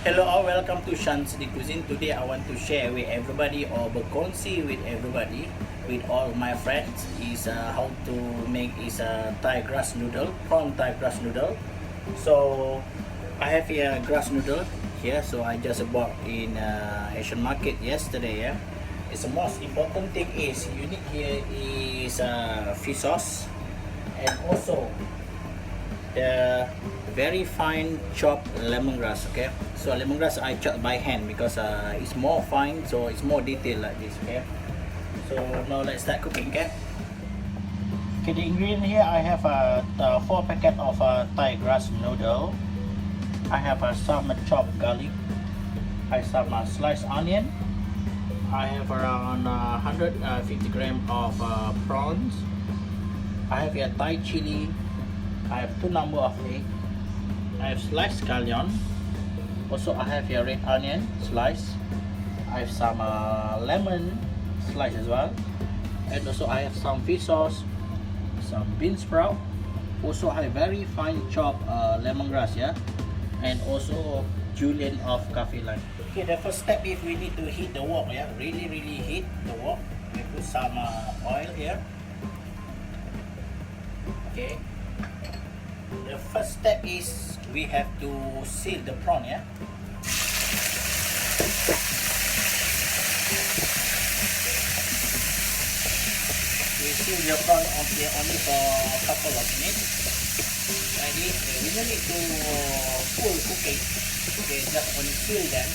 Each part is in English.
Hello all, welcome to Shan's the Cuisine. Today I want to share with everybody or berkongsi with everybody, with all my friends, is how to make is a Thai grass noodle, prawn Thai grass noodle. So I have here grass noodle here, so I just bought in Asian market yesterday. Yeah, it's the most important thing is you need here is fish sauce and also the very fine chopped lemongrass. Okay, so lemongrass I chop by hand because it's more fine, so it's more detailed like this. Okay, so now let's start cooking. Okay, the ingredient here I have the 4 packet of Thai grass noodle. I have some chopped garlic. I have some sliced onion. I have around 150 grams of prawns. I have here Thai chili. I have 2 number of egg. I have sliced scallion. Also I have here red onion slice. I have some lemon slice as well. And also I have some fish sauce, some bean sprout. Also I have very fine chopped lemongrass, yeah, and also julienne of kaffir lime. Okay, the first step is we need to heat the wok, yeah, really heat the wok. We put some oil here. Okay. The first step is we have to seal the prawn, yeah. We seal the prawn only for a couple of minutes. Like this, we don't need to full cooking. Okay, just only seal them,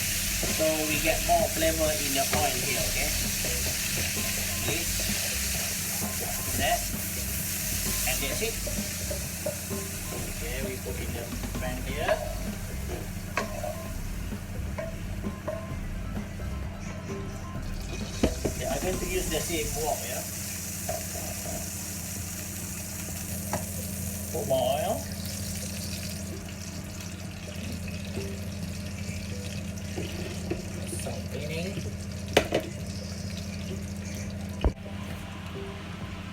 so we get more flavor in the oil here. Okay, this, that, and that's it. Okay, we put in the pan here. Okay, I'm going to use the same wok, yeah. Put more oil. Some cleaning.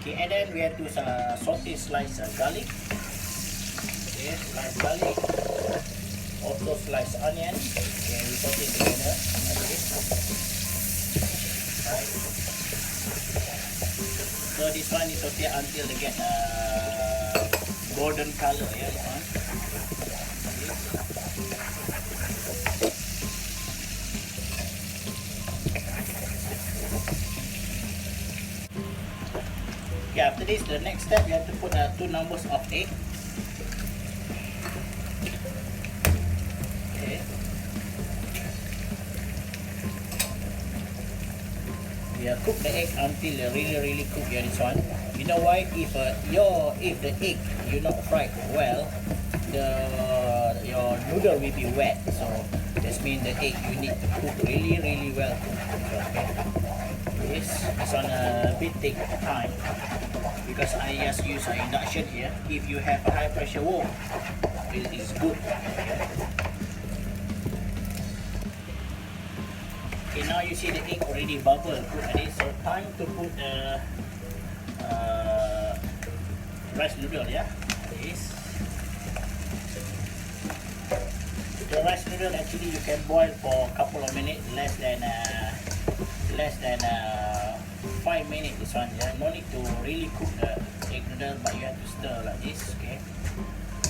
Okay, and then we have to saute slice garlic. Okay, slice garlic, also slice onion. Okay, we put it together like this. Right. So this one is saute until they get golden color. Yeah, this one. Okay, after this, the next step you have to put 2 numbers of egg. Yeah, cook the egg until really cook. Yeah, this one. You know why? If the egg you not fried well, your noodle will be wet. So this means the egg you need to cook really well. Okay. This on a bit take time because I just use an induction here. If you have a high pressure wok, it is good. Okay. Okay, now you see the egg already bubble already, so time to put the rice noodle, yeah. This. The rice noodle actually you can boil for a couple of minutes, less than 5 minutes. This one, yeah. No need to really cook the egg noodle, but you have to stir like this. Okay.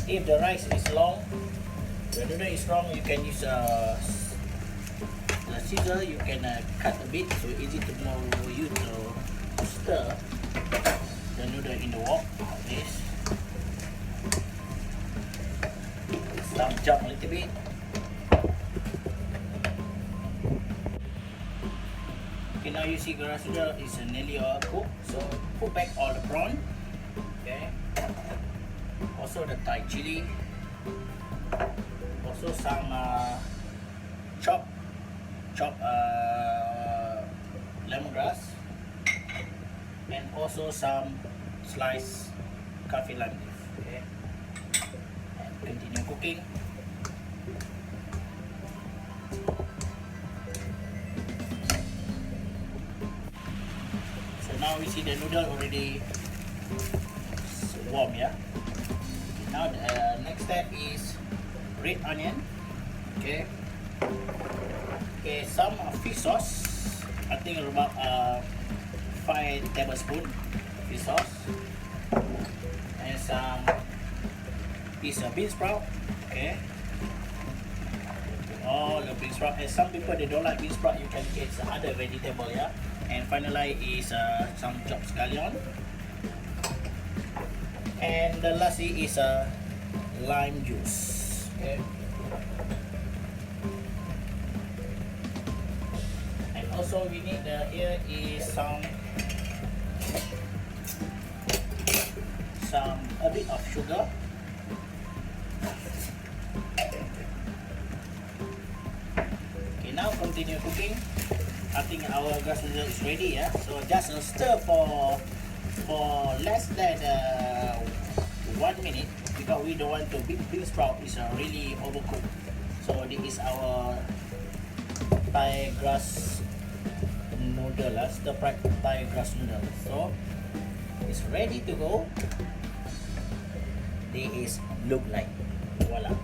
If the rice is long, the noodle is long, you can use the scissor. You can cut a bit, so easy to use to stir the noodle in the wok. Like this. Some jump a little bit. Okay, now you see grass noodle is nearly all cooked, so put back all the prawn. Okay. Also the Thai chili. Also some chopped lemongrass, and also some sliced kaffir lime leaf. Okay, and continue cooking. So now we see the noodle already warm, yeah. Okay, now the next step is red onion. Okay, Okay, some fish sauce. I think about 5 tablespoons fish sauce, and some piece of bean sprout. Okay, all the bean sprout. And some people they don't like bean sprout, you can get other vegetable, yeah. And finally is some chopped scallion. And the last is lime juice. Okay. And also we need here is a bit of sugar. Okay, now continue cooking. I think our grass noodle is ready, yeah. So just stir for less than 1 minute, because we don't want the bean sprout is really overcooked. So this is our Thai grass noodle, stir fried Thai grass noodle. So it's ready to go. This is look like, voila.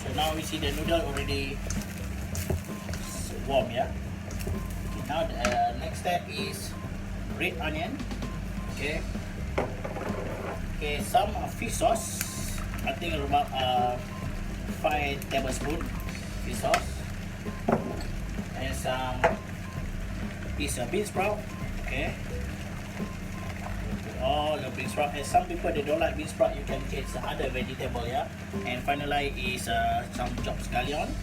So now we see the noodle already warm, yeah. Okay, now the next step is red onion. Okay. Okay, some fish sauce. I think about 5 tablespoons fish sauce, and some piece of bean sprout. Okay. All the bean sprout. And some people they don't like bean sprout, you can get other vegetable, yeah. And finally is some chopped scallion.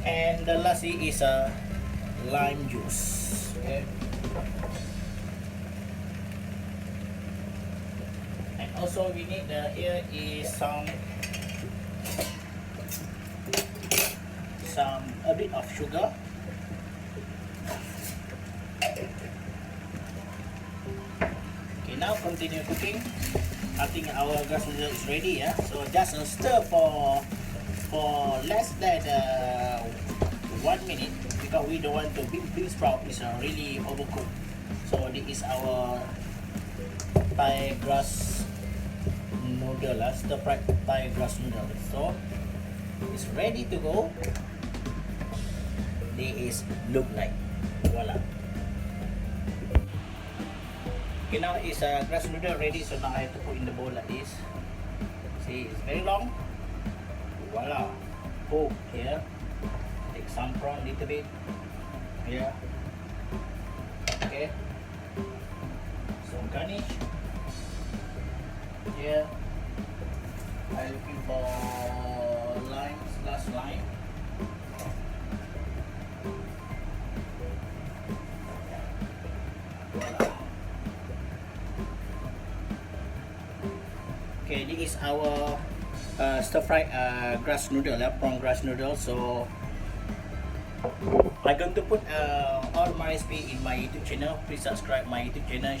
And the last is lime juice. Okay. And also we need here is a bit of sugar. Okay, now continue cooking. I think our grass noodle is ready, yeah. So just stir for less than 1 minute, because we don't want the bean sprout is really overcooked. So this is our Thai grass noodle, stir fried Thai grass noodle. So it's ready to go. This is look like, voila. Okay, now is grass noodle ready. So now I have to put in the bowl like this. See, it's very long. Voila. Cook here. Take some prawn little bit. Here. Okay. Some garnish. Here. I'm looking for limes, last lime. Voila. Okay, this is our stir-fried grass noodle, prawn grass noodle. So I'm going to put all my recipe in my YouTube channel. Please subscribe my YouTube channel,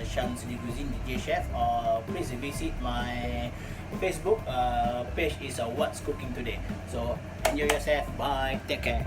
Shan's Cuisine DJ Chef, or please visit my Facebook page is What's Cooking Today. So enjoy yourself. Bye. Take care.